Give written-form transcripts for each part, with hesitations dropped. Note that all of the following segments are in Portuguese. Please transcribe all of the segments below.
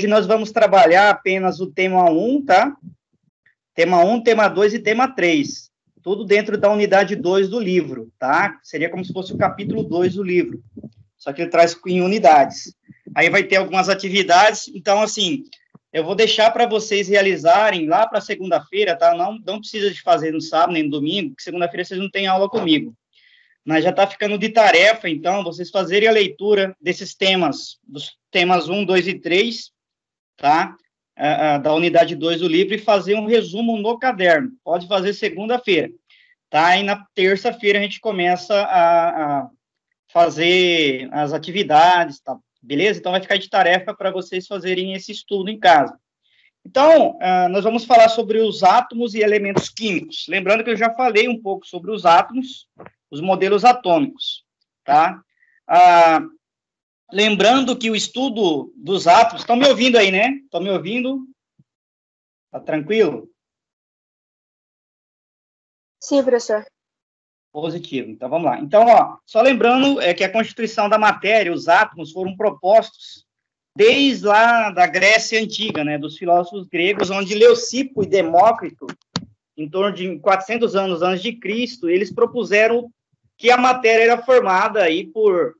Hoje nós vamos trabalhar apenas o tema 1, tá? Tema 1, tema 2 e tema 3. Tudo dentro da unidade 2 do livro, tá? Seria como se fosse o capítulo 2 do livro. Só que ele traz em unidades. Aí vai ter algumas atividades. Então, assim, eu vou deixar para vocês realizarem lá para segunda-feira, tá? Não precisa de fazer no sábado nem no domingo, porque segunda-feira vocês não têm aula comigo. Mas já está ficando de tarefa, então, vocês fazerem a leitura desses temas, dos temas 1, 2 e 3, tá? Da unidade 2 do livro, e fazer um resumo no caderno. Pode fazer segunda-feira, tá? E na terça-feira a gente começa a fazer as atividades, tá? Beleza? Então, vai ficar de tarefa para vocês fazerem esse estudo em casa. Então, nós vamos falar sobre os átomos e elementos químicos. Lembrando que eu já falei um pouco sobre os átomos, os modelos atômicos, tá? Lembrando que o estudo dos átomos... Estão me ouvindo aí, né? Estão me ouvindo? Tá tranquilo? Sim, professor. Positivo. Então, vamos lá. Então, ó, só lembrando que a constituição da matéria, os átomos, foram propostos desde lá da Grécia Antiga, né, dos filósofos gregos, onde Leucipo e Demócrito, em torno de 400 anos antes de Cristo, eles propuseram que a matéria era formada aí por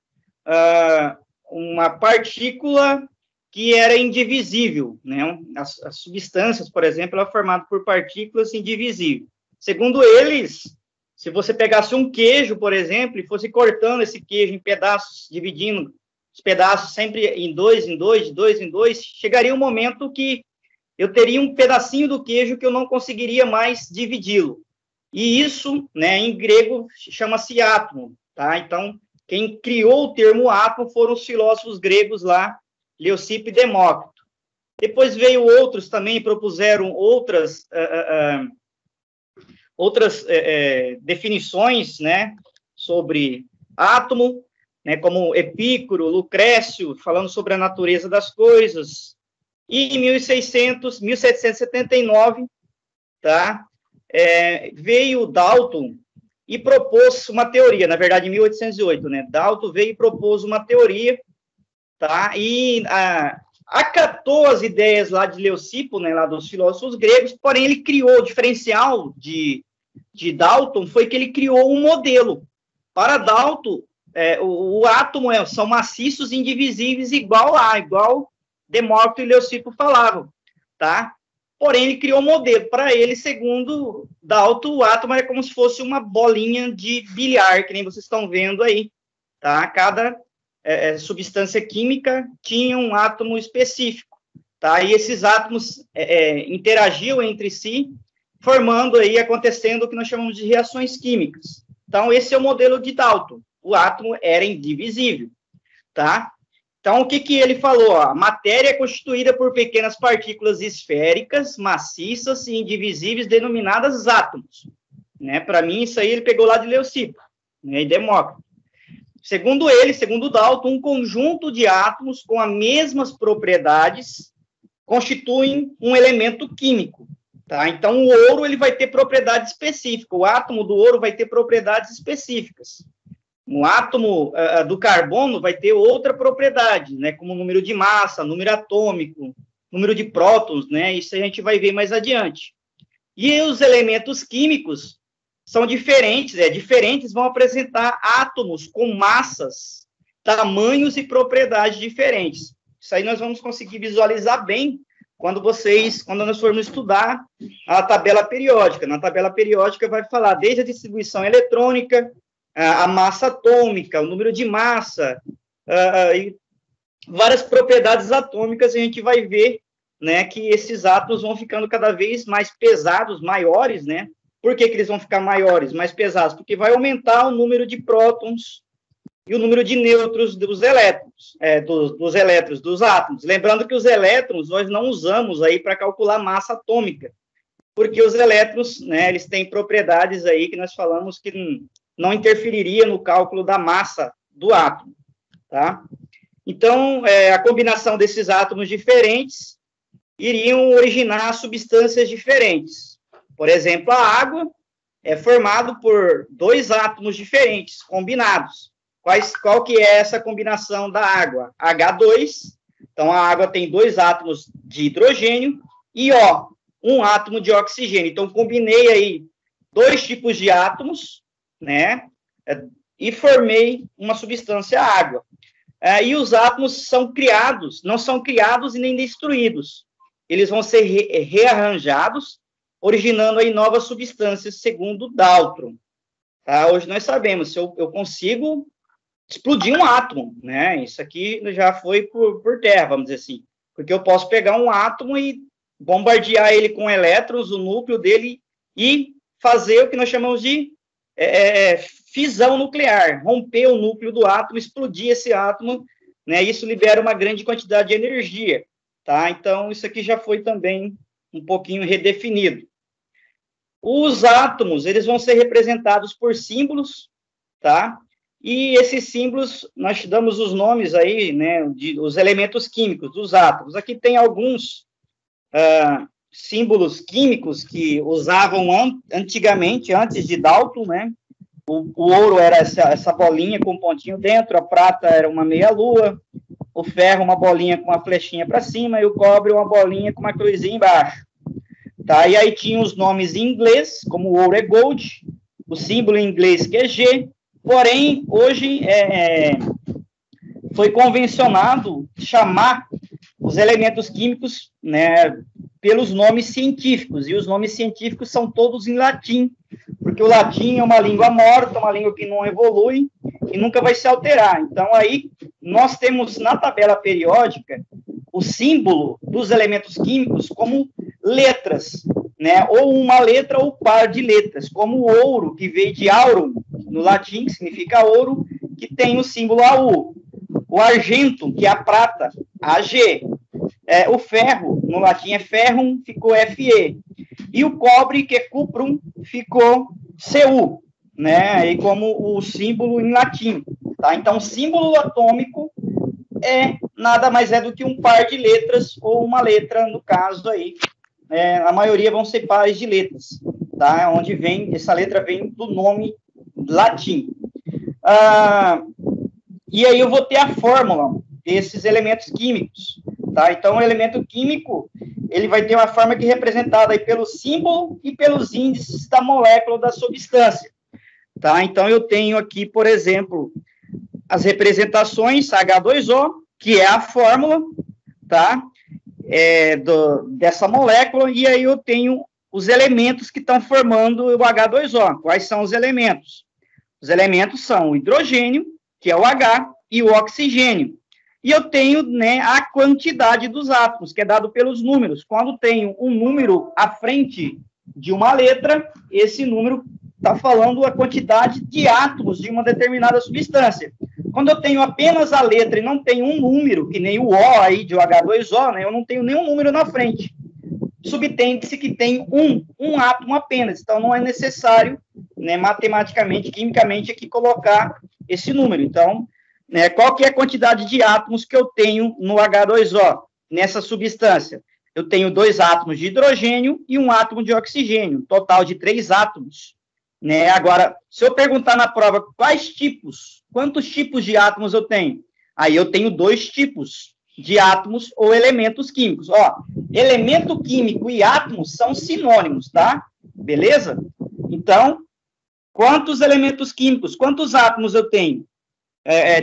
uma partícula que era indivisível, né? As substâncias, por exemplo, eram formadas por partículas indivisíveis. Segundo eles, se você pegasse um queijo, por exemplo, e fosse cortando esse queijo em pedaços, dividindo os pedaços sempre em dois, de dois em dois, chegaria um momento que eu teria um pedacinho do queijo que eu não conseguiria mais dividi-lo. E isso, né, em grego, chama-se átomo, tá? Então, quem criou o termo átomo foram os filósofos gregos lá, Leucipo e Demócrito. Depois veio outros também, propuseram outras definições, né, sobre átomo, né, como Epícoro, Lucrécio, falando sobre a natureza das coisas. E em 1779, tá, veio Dalton e propôs uma teoria, na verdade, em 1808, né, Dalton veio e propôs uma teoria, tá, e acatou as ideias lá de Leucipo, né, lá dos filósofos gregos, porém ele criou, o diferencial de Dalton foi que ele criou um modelo. Para Dalton, o átomo são maciços indivisíveis igual Demócrito e Leucipo falavam, tá? Porém, ele criou um modelo. Para ele, segundo Dalton, o átomo é como se fosse uma bolinha de bilhar, que nem vocês estão vendo aí, tá? Cada substância química tinha um átomo específico, tá? E esses átomos interagiam entre si, formando aí, acontecendo o que nós chamamos de reações químicas. Então, esse é o modelo de Dalton. O átomo era indivisível, tá? Então, o que ele falou? A matéria é constituída por pequenas partículas esféricas, maciças e indivisíveis, denominadas átomos. Né? Para mim, isso aí ele pegou lá de Leucipo, né, e Demócrito. Segundo ele, segundo Dalton, um conjunto de átomos com as mesmas propriedades constituem um elemento químico. Tá? Então, o ouro ele vai ter propriedade específica. O átomo do ouro vai ter propriedades específicas. O átomo do carbono vai ter outra propriedade, né? Como número de massa, número atômico, número de prótons, né? Isso a gente vai ver mais adiante. E os elementos químicos são diferentes, diferentes vão apresentar átomos com massas, tamanhos e propriedades diferentes. Isso aí nós vamos conseguir visualizar bem quando nós formos estudar a tabela periódica. Na tabela periódica vai falar desde a distribuição eletrônica, a massa atômica, o número de massa, e várias propriedades atômicas, a gente vai ver, né, que esses átomos vão ficando cada vez mais pesados, maiores, né? Por que eles vão ficar maiores, mais pesados? Porque vai aumentar o número de prótons e o número de nêutrons dos elétrons, dos elétrons, dos átomos. Lembrando que os elétrons nós não usamos aí para calcular massa atômica, porque os elétrons, né, eles têm propriedades aí que nós falamos que não interferiria no cálculo da massa do átomo, tá? Então, a combinação desses átomos diferentes iriam originar substâncias diferentes. Por exemplo, a água é formada por dois átomos diferentes, combinados. Qual que é essa combinação da água? H2 Então, a água tem 2 átomos de hidrogênio e, ó, 1 átomo de oxigênio. Então, combinei aí 2 tipos de átomos, né, e formei uma substância água. E os átomos são criados, não são criados e nem destruídos. Eles vão ser rearranjados, originando aí novas substâncias, segundo Dalton. Tá? Hoje nós sabemos, se eu consigo explodir um átomo, né? Isso aqui já foi por terra, vamos dizer assim. Porque eu posso pegar um átomo e bombardear ele com elétrons, o núcleo dele, e fazer o que nós chamamos de fissão nuclear, romper o núcleo do átomo, explodir esse átomo, né? Isso libera uma grande quantidade de energia, tá? Então, isso aqui já foi também um pouquinho redefinido. Os átomos, eles vão ser representados por símbolos, tá? E esses símbolos, nós damos os nomes aí, né, os elementos químicos dos átomos. Aqui tem alguns símbolos químicos que usavam antigamente, antes de Dalton, né? O ouro era essa bolinha com um pontinho dentro, a prata era uma meia-lua, o ferro uma bolinha com uma flechinha para cima e o cobre uma bolinha com uma cruzinha embaixo. Tá? E aí tinha os nomes em inglês, como o ouro é gold, o símbolo em inglês que é G, porém, hoje foi convencionado chamar os elementos químicos, né, pelos nomes científicos, e os nomes científicos são todos em latim, porque o latim é uma língua morta, uma língua que não evolui e nunca vai se alterar. Então, aí, nós temos na tabela periódica o símbolo dos elementos químicos como letras, né? Ou uma letra ou par de letras, como o ouro, que veio de aurum, no latim, que significa ouro, que tem o símbolo AU. O argento, que é a prata, AG. O ferro, no latim é ferrum, ficou FE. E o cobre, que é cuprum, ficou CU, né? E como o símbolo em latim. Tá? Então, o símbolo atômico nada mais é do que um par de letras, ou uma letra, no caso aí. A maioria vão ser pares de letras, tá? Onde essa letra vem do nome latim. E aí eu vou ter a fórmula desses elementos químicos, tá? Então, o elemento químico, ele vai ter uma forma que é representada aí pelo símbolo e pelos índices da molécula da substância, tá? Então, eu tenho aqui, por exemplo, as representações H2O, que é a fórmula, tá? Dessa molécula, e aí eu tenho os elementos que estão formando o H2O. Quais são os elementos? Os elementos são o hidrogênio, que é o H, e o oxigênio. E eu tenho, né, a quantidade dos átomos, que é dado pelos números. Quando tenho um número à frente de uma letra, esse número está falando a quantidade de átomos de uma determinada substância. Quando eu tenho apenas a letra e não tenho um número, que nem o O aí de H2O, né, eu não tenho nenhum número na frente. Subtende-se que tem um átomo apenas. Então, não é necessário, né, matematicamente, quimicamente, aqui colocar esse número. Então, né, qual que é a quantidade de átomos que eu tenho no H2O, nessa substância? Eu tenho 2 átomos de hidrogênio e 1 átomo de oxigênio, total de 3 átomos. Né? Agora, se eu perguntar na prova quantos tipos de átomos eu tenho? Aí eu tenho 2 tipos de átomos ou elementos químicos. Ó, elemento químico e átomos são sinônimos, tá? Beleza? Então, quantos elementos químicos, quantos átomos eu tenho?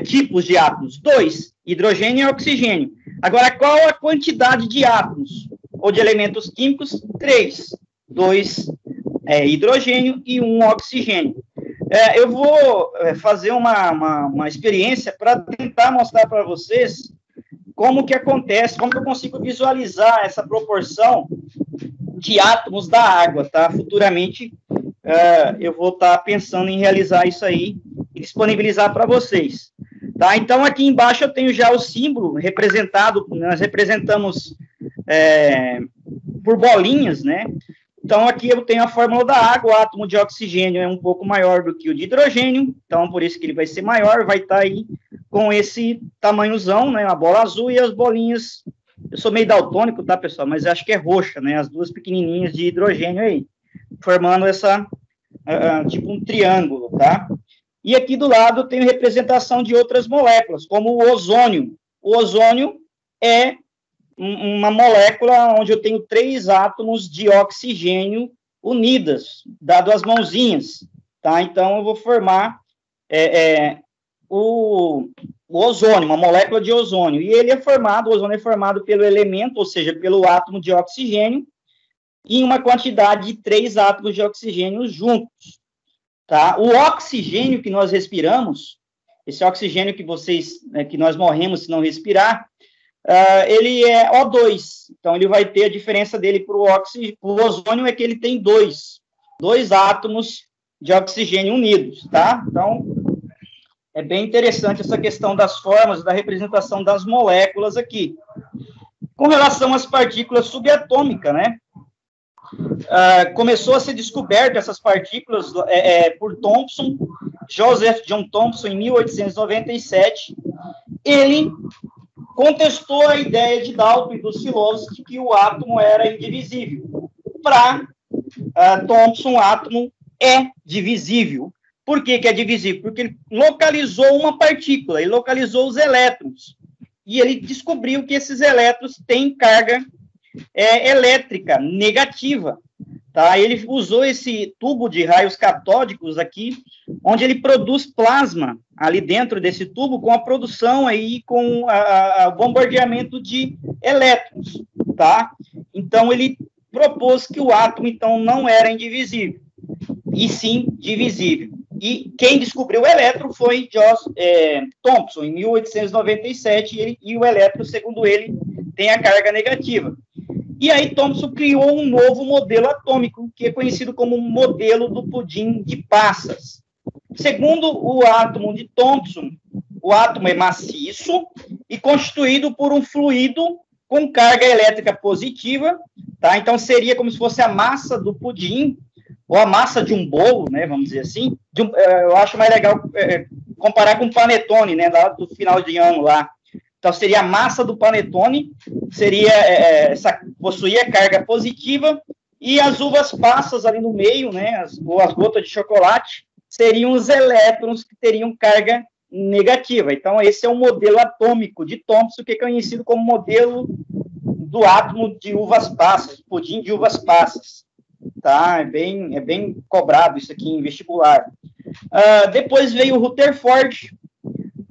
Tipos de átomos? 2, hidrogênio e oxigênio. Agora, qual a quantidade de átomos ou de elementos químicos? 3, 2 hidrogênio e 1 oxigênio. Eu vou fazer uma experiência para tentar mostrar para vocês como que acontece, como que eu consigo visualizar essa proporção de átomos da água, tá? Futuramente, eu vou estar pensando em realizar isso aí e disponibilizar para vocês. Tá? Então, aqui embaixo eu tenho já o símbolo representado, nós representamos por bolinhas, né? Então, aqui eu tenho a fórmula da água, o átomo de oxigênio é um pouco maior do que o de hidrogênio, então, por isso que ele vai ser maior, vai estar aí com esse tamanhozão, né, a bola azul e as bolinhas, eu sou meio daltônico, tá, pessoal, mas acho que é roxa, né, as duas pequenininhas de hidrogênio aí, formando essa, tipo um triângulo, tá? E aqui do lado eu tenho representação de outras moléculas, como o ozônio. O ozônio é uma molécula onde eu tenho 3 átomos de oxigênio unidas, dado as mãozinhas, tá? Então, eu vou formar o ozônio, uma molécula de ozônio. E ele é formado, o ozônio é formado pelo elemento, ou seja, pelo átomo de oxigênio, em uma quantidade de 3 átomos de oxigênio juntos, tá? O oxigênio que nós respiramos, esse oxigênio que nós morremos se não respirar, ele é O2. Então, ele vai ter a diferença dele para o ozônio é que ele tem dois átomos de oxigênio unidos, tá? Então, é bem interessante essa questão das formas, da representação das moléculas aqui. Com relação às partículas subatômicas, né? Começou a ser descoberta essas partículas por Thomson, Joseph John Thomson, em 1897. Ele contestou a ideia de Dalton e do Silowski de que o átomo era indivisível. Para Thomson, o átomo é divisível. Por que é divisível? Porque ele localizou uma partícula, ele localizou os elétrons. E ele descobriu que esses elétrons têm carga elétrica negativa. Tá? Ele usou esse tubo de raios catódicos aqui, onde ele produz plasma ali dentro desse tubo, com a produção aí, com o bombardeamento de elétrons, tá? Então, ele propôs que o átomo, então, não era indivisível, e sim divisível. E quem descobriu o elétron foi Thomson, em 1897, e o elétron, segundo ele, tem a carga negativa. E aí Thomson criou um novo modelo atômico, que é conhecido como modelo do pudim de passas. Segundo o átomo de Thomson, o átomo é maciço e constituído por um fluido com carga elétrica positiva, tá? Então seria como se fosse a massa do pudim, ou a massa de um bolo, né, vamos dizer assim. Eu acho mais legal comparar com o panetone, né, lá do final de ano lá. Então, seria a massa do panetone, possuía carga positiva, e as uvas passas ali no meio, né, ou as gotas de chocolate, seriam os elétrons que teriam carga negativa. Então, esse é o modelo atômico de Thomson, que é conhecido como modelo do átomo de uvas passas, pudim de uvas passas. Tá? É bem cobrado isso aqui em vestibular. Depois veio o Rutherford,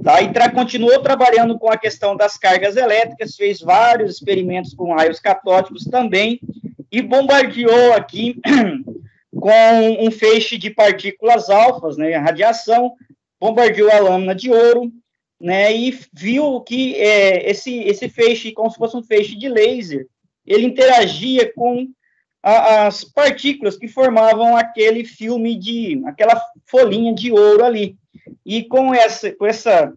tá? E continuou trabalhando com a questão das cargas elétricas, fez vários experimentos com raios catódicos também, e bombardeou aqui com um feixe de partículas alfas, né, a radiação, bombardeou a lâmina de ouro, né, e viu que esse feixe, como se fosse um feixe de laser, ele interagia com as partículas que formavam aquele filme aquela folhinha de ouro ali. E com essa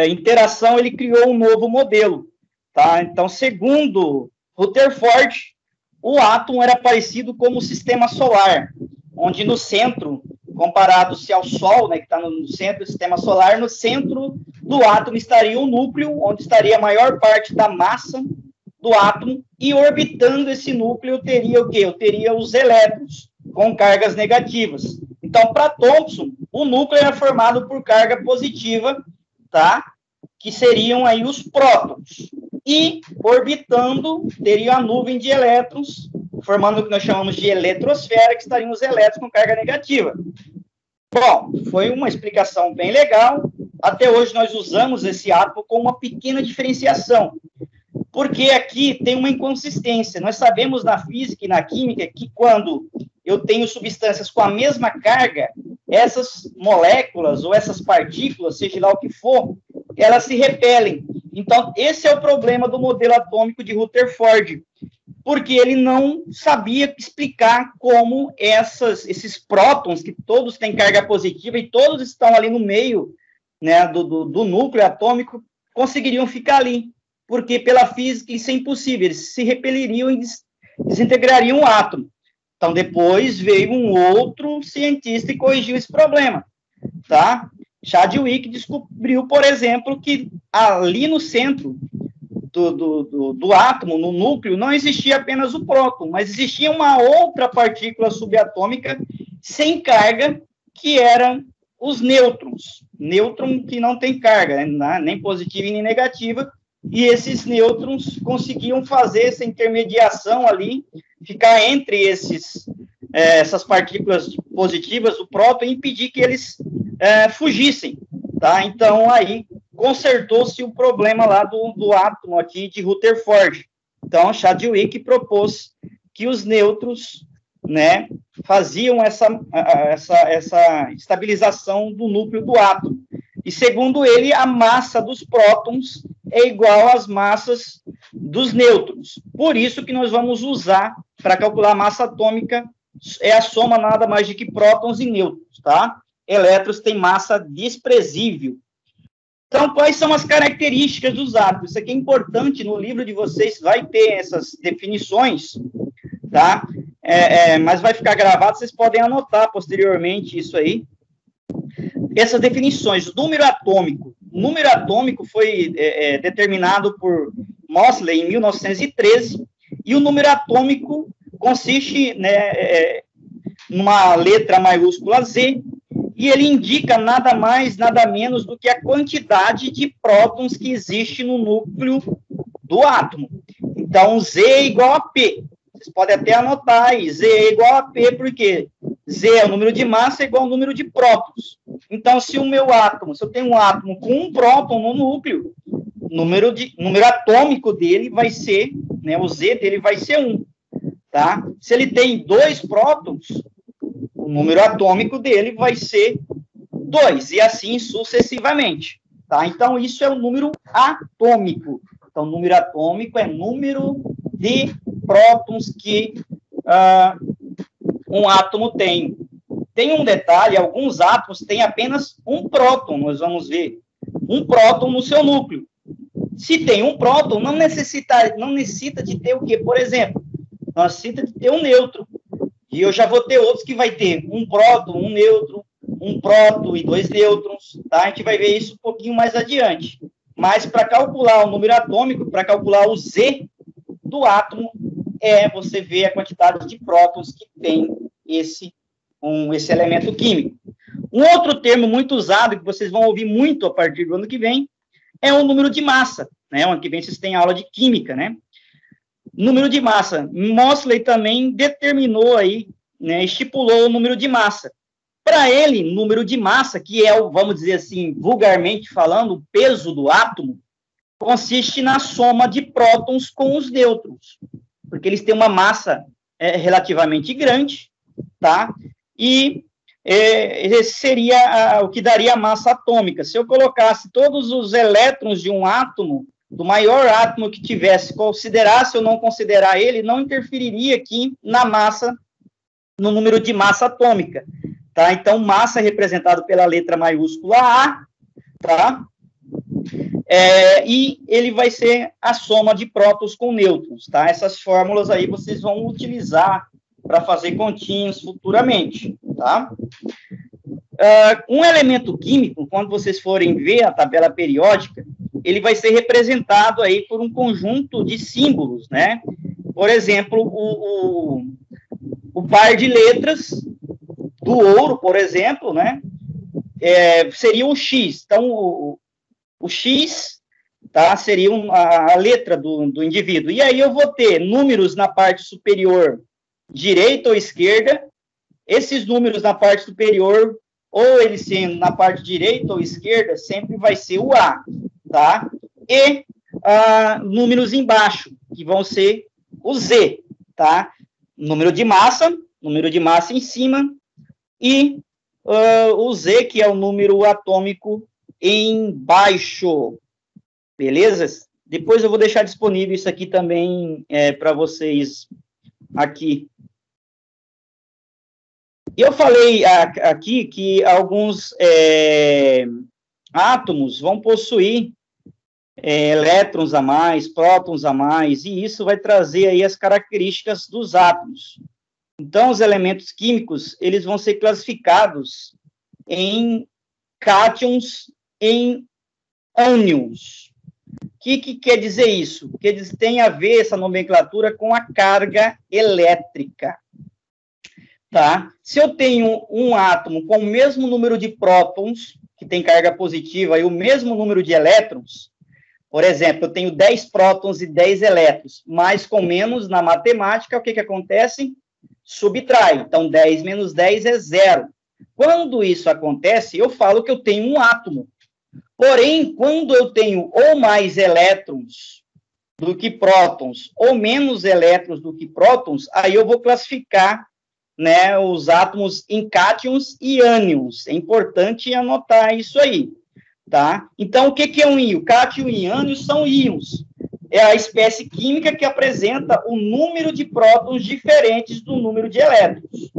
interação, ele criou um novo modelo, tá? Então, segundo Rutherford, o átomo era parecido com o sistema solar, onde no centro, comparado-se ao Sol, né, que está no centro do sistema solar, no centro do átomo estaria o núcleo, onde estaria a maior parte da massa do átomo, e orbitando esse núcleo teria o quê? Eu teria os elétrons com cargas negativas. Então, para Thomson, o núcleo era formado por carga positiva, tá? Que seriam aí os prótons. E, orbitando, teria a nuvem de elétrons, formando o que nós chamamos de eletrosfera, que estariam os elétrons com carga negativa. Bom, foi uma explicação bem legal. Até hoje nós usamos esse átomo com uma pequena diferenciação, porque aqui tem uma inconsistência. Nós sabemos na física e na química que quando eu tenho substâncias com a mesma carga, essas moléculas ou essas partículas, seja lá o que for, elas se repelem. Então, esse é o problema do modelo atômico de Rutherford, porque ele não sabia explicar como esses prótons, que todos têm carga positiva e todos estão ali no meio, né, do núcleo atômico, conseguiriam ficar ali. Porque pela física isso é impossível, eles se repeliriam e desintegrariam o átomo. Então, depois veio um outro cientista e corrigiu esse problema, tá? Chadwick descobriu, por exemplo, que ali no centro do átomo, no núcleo, não existia apenas o próton, mas existia uma outra partícula subatômica sem carga, que eram os nêutrons. Nêutron que não tem carga, né? Nem positiva e nem negativa, e esses nêutrons conseguiam fazer essa intermediação ali, ficar entre essas partículas positivas, o próton, e impedir que eles fugissem, tá? Então, aí, consertou-se o problema lá do átomo aqui de Rutherford. Então, Chadwick propôs que os nêutrons, né, faziam essa estabilização do núcleo do átomo. E, segundo ele, a massa dos prótons é igual às massas dos nêutrons. Por isso que nós vamos usar, para calcular a massa atômica, é a soma nada mais de que prótons e nêutrons, tá? Elétrons têm massa desprezível. Então, quais são as características dos átomos? Isso aqui é importante, no livro de vocês vai ter essas definições, tá? Mas vai ficar gravado, vocês podem anotar posteriormente isso aí. Essas definições, o número atômico. O número atômico foi determinado por Moseley em 1913, e o número atômico consiste, né, numa letra maiúscula Z, e ele indica nada mais, nada menos do que a quantidade de prótons que existe no núcleo do átomo. Então, Z é igual a P. Vocês podem até anotar aí, Z é igual a P, porque Z é o número de massa igual ao número de prótons. Então, se eu tenho um átomo com um próton no núcleo, o número atômico dele vai ser, né, o Z dele vai ser 1. Tá? Se ele tem 2 prótons, o número atômico dele vai ser 2, e assim sucessivamente. Tá? Então, isso é o número atômico. Então, o número atômico é número de prótons que um átomo tem. Tem um detalhe, alguns átomos têm apenas um próton, nós vamos ver. Um próton no seu núcleo. Se tem um próton, não necessita de ter o quê? Por exemplo, necessita de ter um nêutron. E eu já vou ter outros que vai ter um próton, um nêutron, um próton e 2 nêutrons, tá? A gente vai ver isso um pouquinho mais adiante. Mas para calcular o número atômico, para calcular o Z do átomo, você vê a quantidade de prótons que tem esse elemento químico. Um outro termo muito usado, que vocês vão ouvir muito a partir do ano que vem, é o número de massa, né? O ano que vem vocês têm aula de química, né? Número de massa. Moseley também determinou aí, né, estipulou o número de massa. Para ele, número de massa, que é vamos dizer assim, vulgarmente falando, o peso do átomo, consiste na soma de prótons com os nêutrons, porque eles têm uma massa relativamente grande, tá? E esse seria o que daria a massa atômica. Se eu colocasse todos os elétrons de um átomo, do maior átomo que tivesse, considerasse ou não considerar ele, não interferiria aqui na massa, no número de massa atômica, tá? Então, massa é representado pela letra maiúscula A, tá? E ele vai ser a soma de prótons com nêutrons, tá? Essas fórmulas aí vocês vão utilizar para fazer continhas futuramente, tá? Um elemento químico, quando vocês forem ver a tabela periódica, ele vai ser representado aí por um conjunto de símbolos, né? Por exemplo, o par de letras do ouro, por exemplo, né? Seria o X. Então, o X, tá? Seria a letra do indivíduo. E aí eu vou ter números na parte superior direita ou esquerda. Esses números na parte superior, ou eles sendo na parte direita ou esquerda, sempre vai ser o A, tá? E números embaixo, que vão ser o Z, tá? Número de massa em cima, e o Z, que é o número atômico embaixo, beleza? Depois eu vou deixar disponível isso aqui também para vocês aqui. Eu falei aqui que alguns átomos vão possuir elétrons a mais, prótons a mais, e isso vai trazer aí as características dos átomos. Então, os elementos químicos, eles vão ser classificados em cátions, em ânions. O que quer dizer isso? Porque tem a ver, essa nomenclatura, com a carga elétrica. Tá? Se eu tenho um átomo com o mesmo número de prótons, que tem carga positiva, e o mesmo número de elétrons, Por exemplo, eu tenho 10 prótons e 10 elétrons, mais com menos, na matemática, o que acontece? Subtrai. Então, 10 menos 10 é 0. Quando isso acontece, eu falo que eu tenho um átomo. Porém, quando eu tenho ou mais elétrons do que prótons, ou menos elétrons do que prótons, aí eu vou classificar, né, os átomos em cátions e ânions. É importante anotar isso aí, tá? Então, o que é um íon? Cátion e ânion são íons. É a espécie química que apresenta o número de prótons diferentes do número de elétrons,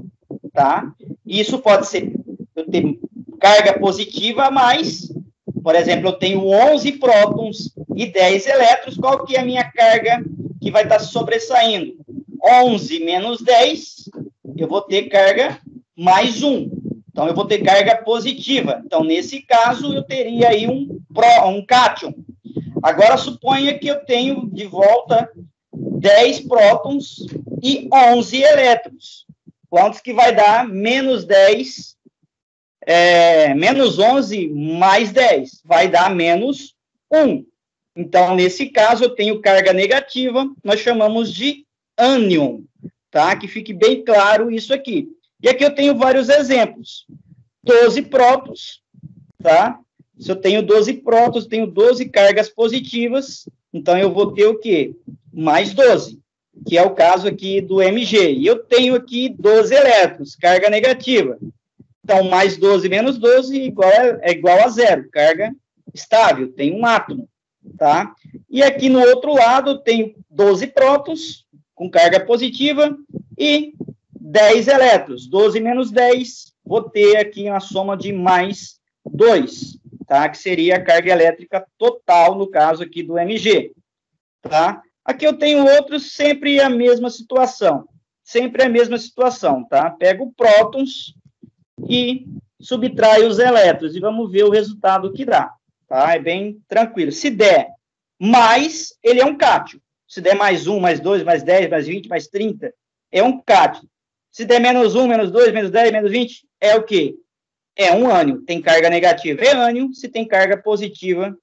tá? Isso pode ser, eu tenho carga positiva, mas, por exemplo, eu tenho 11 prótons e 10 elétrons, qual que é a minha carga que vai estar sobressaindo? 11 menos 10, eu vou ter carga mais 1. Então, eu vou ter carga positiva. Então, nesse caso, eu teria aí um cátion. Agora, suponha que eu tenho de volta 10 prótons e 11 elétrons. Quantos que vai dar menos 10, menos 11 mais 10? Vai dar menos 1. Então, nesse caso, eu tenho carga negativa, nós chamamos de ânion, tá? Que fique bem claro isso aqui. E aqui eu tenho vários exemplos. 12 prótons, tá? Se eu tenho 12 prótons, tenho 12 cargas positivas, então eu vou ter o quê? Mais 12, que é o caso aqui do Mg. E eu tenho aqui 12 elétrons, carga negativa. Então, mais 12 menos 12 é igual a 0, carga estável, tem um átomo, tá? E aqui no outro lado, eu tenho 12 prótons com carga positiva e 10 elétrons. 12 menos 10, vou ter aqui uma soma de mais 2, tá? Que seria a carga elétrica total, no caso aqui do Mg, tá? Aqui eu tenho outros, sempre a mesma situação. Sempre a mesma situação, tá? Pego prótons e subtrai os elétrons e vamos ver o resultado que dá, tá? É bem tranquilo. Se der mais, ele é um cátion. Se der mais 1, mais 2, mais 10, mais 20, mais 30, é um cátion. Se der menos 1, menos 2, menos 10, menos 20, é o quê? É um ânion. Tem carga negativa, é ânion. Se tem carga positiva,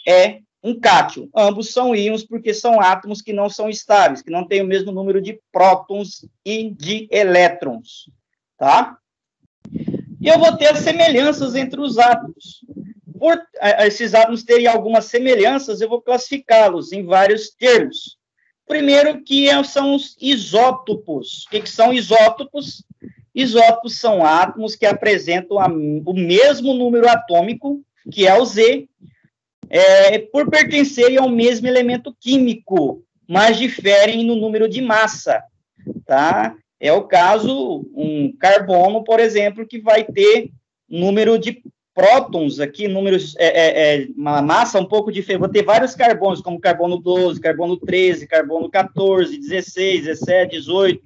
é um cátion. Ambos são íons porque são átomos que não são estáveis, que não têm o mesmo número de prótons e de elétrons, tá? E eu vou ter as semelhanças entre os átomos. Por esses átomos terem algumas semelhanças, eu vou classificá-los em vários termos. Primeiro, que são os isótopos. O que são isótopos? Isótopos são átomos que apresentam o mesmo número atômico, que é o Z, por pertencerem ao mesmo elemento químico, mas diferem no número de massa, tá? É o caso, um carbono, por exemplo, que vai ter número de prótons aqui, números, uma massa um pouco diferente. Vou ter vários carbonos, como carbono 12, carbono 13, carbono 14, 16, 17, 18,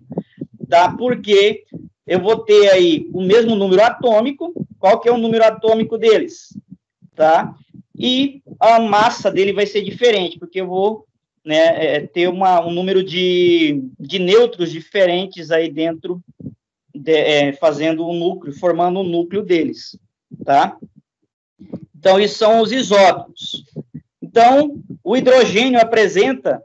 tá? Porque eu vou ter aí o mesmo número atômico. Qual que é o número atômico deles? Tá? E a massa dele vai ser diferente, porque eu vou, né, ter um número de nêutrons diferentes aí dentro, fazendo um núcleo, formando o núcleo deles, tá? Então, isso são os isótopos. Então, o hidrogênio apresenta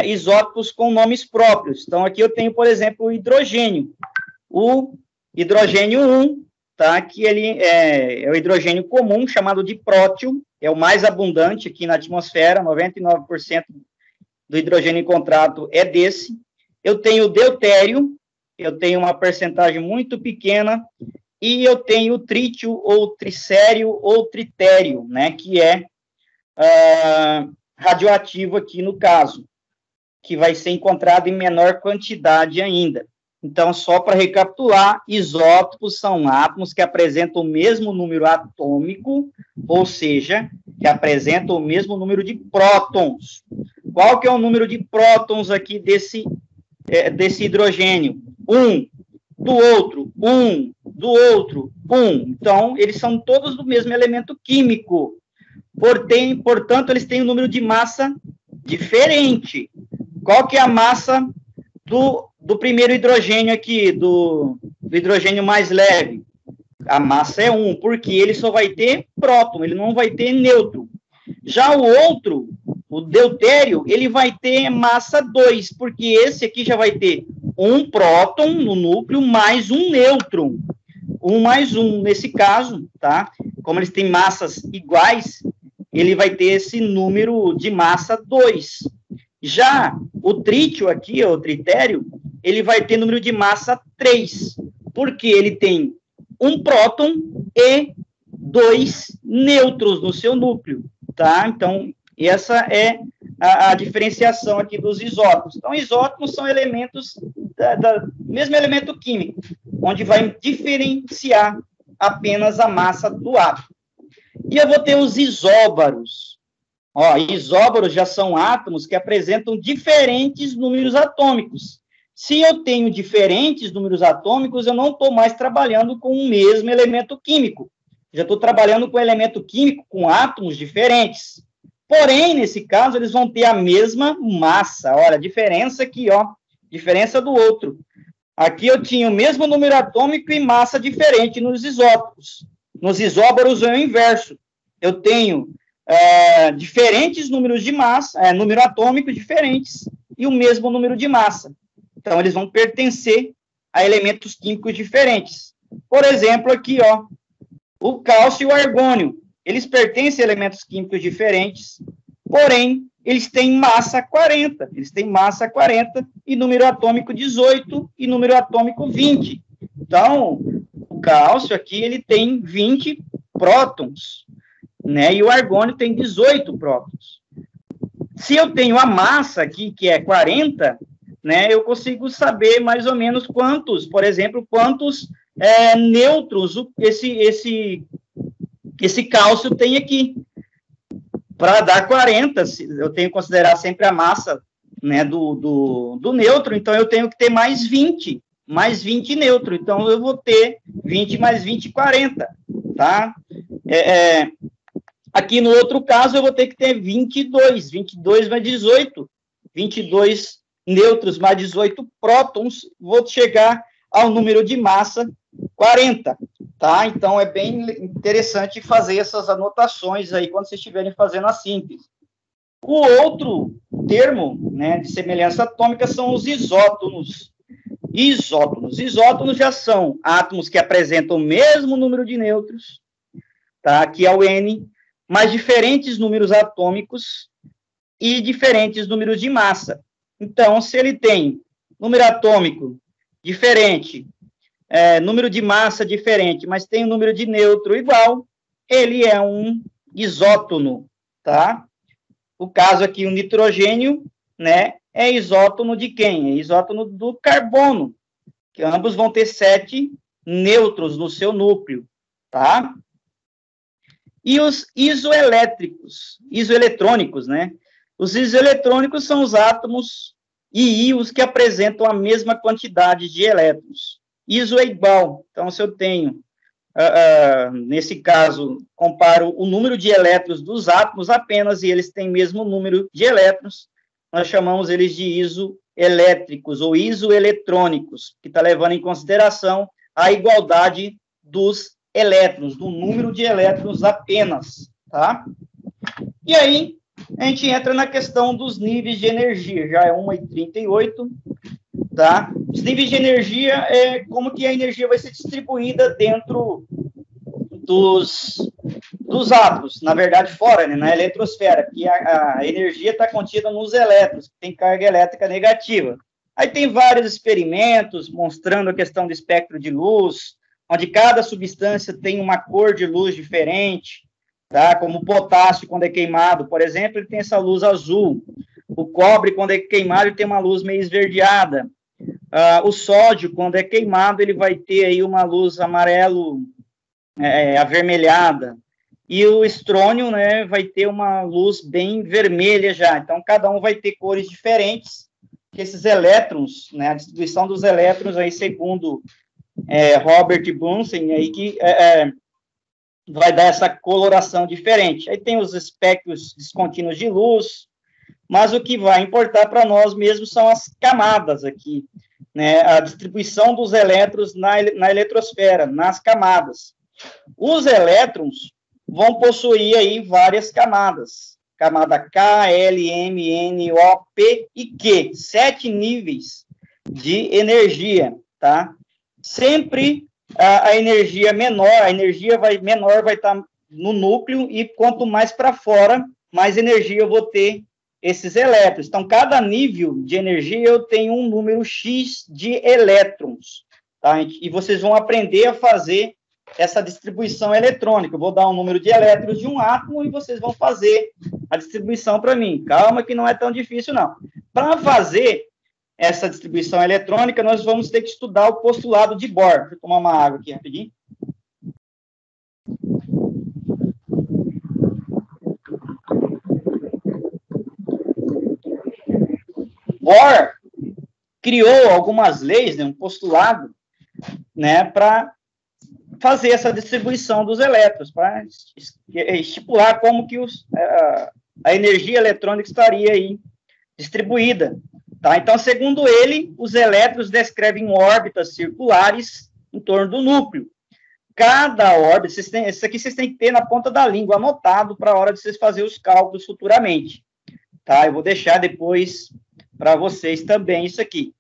isótopos com nomes próprios. Então, aqui eu tenho, por exemplo, o hidrogênio 1, tá? Que ele é o hidrogênio comum, chamado de prótio, é o mais abundante aqui na atmosfera, 99% do hidrogênio encontrado é desse. Eu tenho o deutério, eu tenho uma percentagem muito pequena, e eu tenho o trítio, ou tricério, ou tritério, né? Que é radioativo aqui no caso, que vai ser encontrado em menor quantidade ainda. Então, só para recapitular, isótopos são átomos que apresentam o mesmo número atômico, ou seja, que apresentam o mesmo número de prótons. Qual que é o número de prótons aqui desse hidrogênio? 1. Do outro, 1. Do outro, 1. Então, eles são todos do mesmo elemento químico. Portanto, eles têm um número de massa diferente. Qual que é a massa do primeiro hidrogênio aqui, do hidrogênio mais leve? A massa é 1, porque ele só vai ter próton, ele não vai ter nêutron. Já o outro, o deutério, ele vai ter massa 2, porque esse aqui já vai ter um próton no núcleo mais um nêutron. 1 mais 1, nesse caso, tá? Como eles têm massas iguais, ele vai ter esse número de massa 2. Já o trítio aqui, o tritério, ele vai ter número de massa 3, porque ele tem um próton e 2 nêutrons no seu núcleo, tá? Então, essa é a diferenciação aqui dos isótopos. Então, isótopos são elementos mesmo elemento químico, onde vai diferenciar apenas a massa do átomo. E eu vou ter os isóbaros. Ó, isóbaros já são átomos que apresentam diferentes números atômicos. Se eu tenho diferentes números atômicos, eu não estou mais trabalhando com o mesmo elemento químico. Já estou trabalhando com elemento químico com átomos diferentes. Porém, nesse caso, eles vão ter a mesma massa. Olha, a diferença aqui, ó, diferença do outro. Aqui eu tinha o mesmo número atômico e massa diferente nos isótopos. Nos isóbaros é o inverso. Eu tenho diferentes números de massa, número atômico diferentes e o mesmo número de massa. Então, eles vão pertencer a elementos químicos diferentes. Por exemplo, aqui, ó, o cálcio e o argônio. Eles pertencem a elementos químicos diferentes, porém, eles têm massa 40. Eles têm massa 40 e número atômico 18 e número atômico 20. Então, o cálcio aqui, ele tem 20 prótons, né? E o argônio tem 18 prótons. Se eu tenho a massa aqui, que é 40, né, eu consigo saber mais ou menos quantos, por exemplo, quantos nêutrons esse cálcio tem aqui. Para dar 40, eu tenho que considerar sempre a massa, né, do nêutron, então eu tenho que ter mais 20 nêutrons, então eu vou ter 20 mais 20, 40, tá? Aqui no outro caso eu vou ter que ter 22 mais 18, 22 nêutrons mais 18 prótons, vou chegar ao número de massa 40, tá? Então, é bem interessante fazer essas anotações aí quando vocês estiverem fazendo a síntese. O outro termo, né, de semelhança atômica são os isótonos. Isótonos já são átomos que apresentam o mesmo número de nêutrons, tá? Que é o N, mas diferentes números atômicos e diferentes números de massa. Então, se ele tem número atômico diferente, número de massa diferente, mas tem um número de nêutron igual, ele é um isótono, tá? O caso aqui, o nitrogênio, né, é isótono de quem? É isótono do carbono, que ambos vão ter 7 nêutrons no seu núcleo, tá? E os isoeletrônicos, né? Os isoeletrônicos são os átomos e íons que apresentam a mesma quantidade de elétrons. Iso é igual, então se eu tenho, nesse caso, comparo o número de elétrons dos átomos apenas e eles têm o mesmo número de elétrons, nós chamamos eles de isoelétricos ou isoeletrônicos, que está levando em consideração a igualdade dos elétrons, do número de elétrons apenas, tá? E aí, a gente entra na questão dos níveis de energia, já é 1h38, tá? Os níveis de energia é como que a energia vai ser distribuída dentro dos átomos, na verdade fora, né, na eletrosfera, que a energia está contida nos elétrons, que tem carga elétrica negativa. Aí tem vários experimentos mostrando a questão do espectro de luz, onde cada substância tem uma cor de luz diferente, tá? Como o potássio, quando é queimado, por exemplo, ele tem essa luz azul. O cobre, quando é queimado, ele tem uma luz meio esverdeada. O sódio, quando é queimado, ele vai ter aí uma luz amarelo avermelhada. E o estrônio, né, vai ter uma luz bem vermelha já. Então, cada um vai ter cores diferentes, que esses elétrons, né, a distribuição dos elétrons, aí, segundo Robert Bunsen, aí, que vai dar essa coloração diferente. Aí tem os espectros descontínuos de luz, mas o que vai importar para nós mesmos são as camadas aqui, né, a distribuição dos elétrons na eletrosfera, nas camadas. Os elétrons, vão possuir aí várias camadas. Camada K, L, M, N, O, P e Q. 7 níveis de energia, tá? Sempre a energia menor, menor vai estar no núcleo, e quanto mais para fora, mais energia eu vou ter esses elétrons. Então, cada nível de energia eu tenho um número X de elétrons, tá? E vocês vão aprender a fazer essa distribuição eletrônica. Eu vou dar um número de elétrons de um átomo e vocês vão fazer a distribuição para mim. Calma que não é tão difícil, não. Para fazer essa distribuição eletrônica, nós vamos ter que estudar o postulado de Bohr. Deixa eu tomar uma água aqui rapidinho. Bohr criou algumas leis, né, um postulado, né, para fazer essa distribuição dos elétrons, para estipular como que a energia eletrônica estaria aí distribuída. Tá? Então, segundo ele, os elétrons descrevem órbitas circulares em torno do núcleo. Cada órbita, isso aqui vocês têm que ter na ponta da língua, anotado para a hora de vocês fazerem os cálculos futuramente. Tá? Eu vou deixar depois para vocês também isso aqui.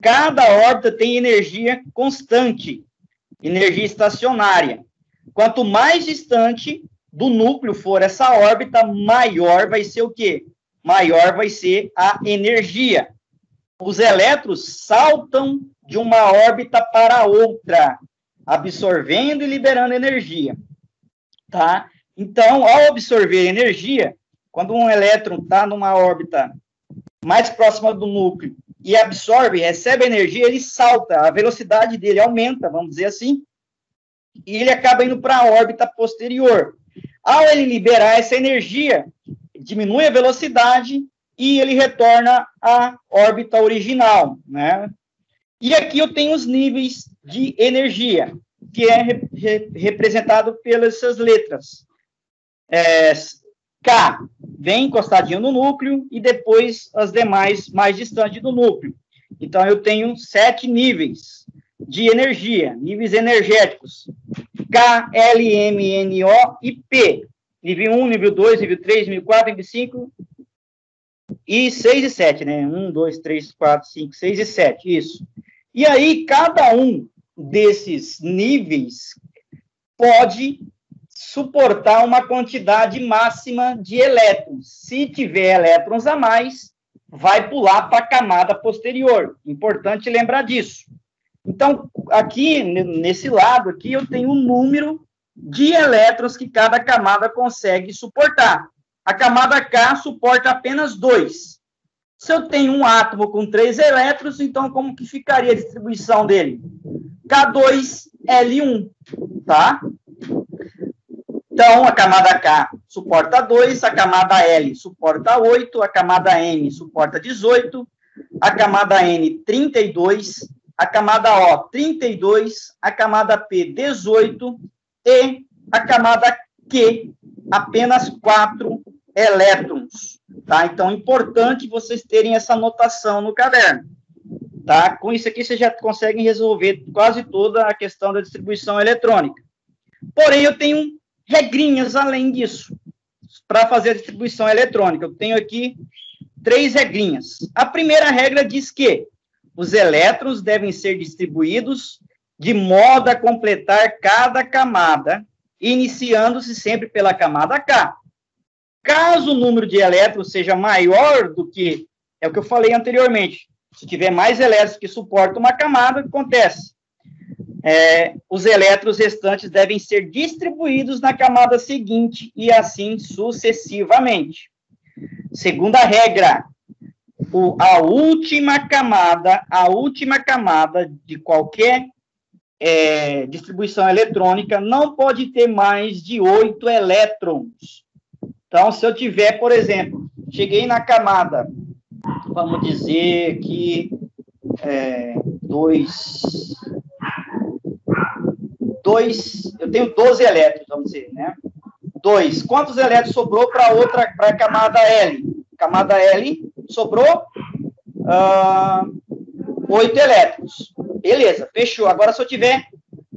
Cada órbita tem energia constante, energia estacionária. Quanto mais distante do núcleo for essa órbita, maior vai ser o quê? Maior vai ser a energia. Os elétrons saltam de uma órbita para outra, absorvendo e liberando energia. Tá? Então, ao absorver energia, quando um elétron está numa órbita mais próxima do núcleo e absorve, recebe energia, ele salta, a velocidade dele aumenta, vamos dizer assim, e ele acaba indo para a órbita posterior. Ao ele liberar essa energia, diminui a velocidade e ele retorna à órbita original, né? E aqui eu tenho os níveis de energia, que é representado pelas essas letras. K vem encostadinho no núcleo e depois as demais mais distantes do núcleo. Então, eu tenho 7 níveis de energia, níveis energéticos. K, L, M, N, O e P. Nível 1, nível 2, nível 3, nível 4, nível 5 e 6 e 7, né? 1, 2, 3, 4, 5, 6 e 7, isso. E aí, cada um desses níveis pode suportar uma quantidade máxima de elétrons. Se tiver elétrons a mais, vai pular para a camada posterior. Importante lembrar disso. Então, aqui, nesse lado aqui, eu tenho um número de elétrons que cada camada consegue suportar. A camada K suporta apenas 2. Se eu tenho um átomo com 3 elétrons, então como que ficaria a distribuição dele? K2L1, tá? Então, a camada K suporta 2, a camada L suporta 8, a camada M suporta 18, a camada N 32, a camada O 32, a camada P 18 e a camada Q apenas 4 elétrons. Tá? Então, é importante vocês terem essa anotação no caderno. Tá? Com isso aqui, vocês já conseguem resolver quase toda a questão da distribuição eletrônica. Porém, eu tenho regrinhas além disso, para fazer a distribuição eletrônica. Eu tenho aqui 3 regrinhas. A primeira regra diz que os elétrons devem ser distribuídos de modo a completar cada camada, iniciando-se sempre pela camada K. Caso o número de elétrons seja maior do que, é o que eu falei anteriormente, se tiver mais elétrons que suportam uma camada, o que acontece? Os elétrons restantes devem ser distribuídos na camada seguinte e assim sucessivamente. Segunda regra, a última camada de qualquer distribuição eletrônica não pode ter mais de 8 elétrons. Então, se eu tiver, por exemplo, cheguei na camada, vamos dizer que 2, eu tenho 12 elétrons, vamos dizer, né? 2. Quantos elétrons sobrou para a camada L? Camada L sobrou 8 elétrons. Beleza, fechou. Agora, se eu tiver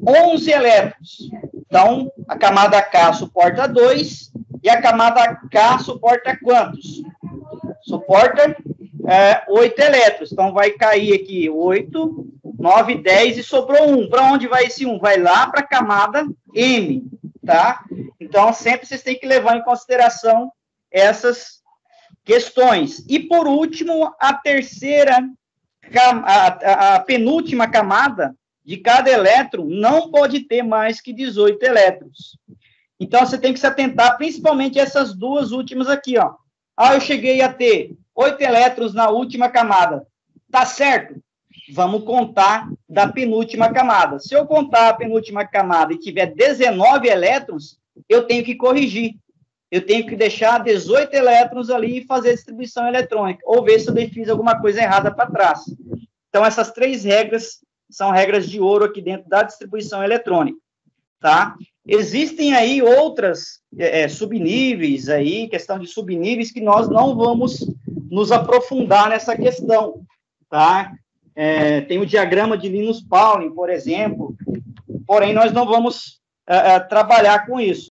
11 elétrons, Então, a camada K suporta 2 e a camada K suporta quantos? Suporta 8 elétrons. Então, vai cair aqui 8, 9, 10 e sobrou 1. Para onde vai esse 1? Vai lá para a camada M, tá? Então, sempre vocês têm que levar em consideração essas questões. E, por último, a terceira, a penúltima camada de cada elétron não pode ter mais que 18 elétrons. Então, você tem que se atentar principalmente a essas duas últimas aqui, ó. Ah, eu cheguei a ter 8 elétrons na última camada. Tá certo? Vamos contar da penúltima camada. Se eu contar a penúltima camada e tiver 19 elétrons, eu tenho que corrigir. Eu tenho que deixar 18 elétrons ali e fazer a distribuição eletrônica, ou ver se eu fiz alguma coisa errada para trás. Então, essas 3 regras são regras de ouro aqui dentro da distribuição eletrônica, tá? Existem aí outras subníveis aí, questão de subníveis, que nós não vamos nos aprofundar nessa questão, tá? Tem o diagrama de Linus Pauling, por exemplo, porém, nós não vamos trabalhar com isso.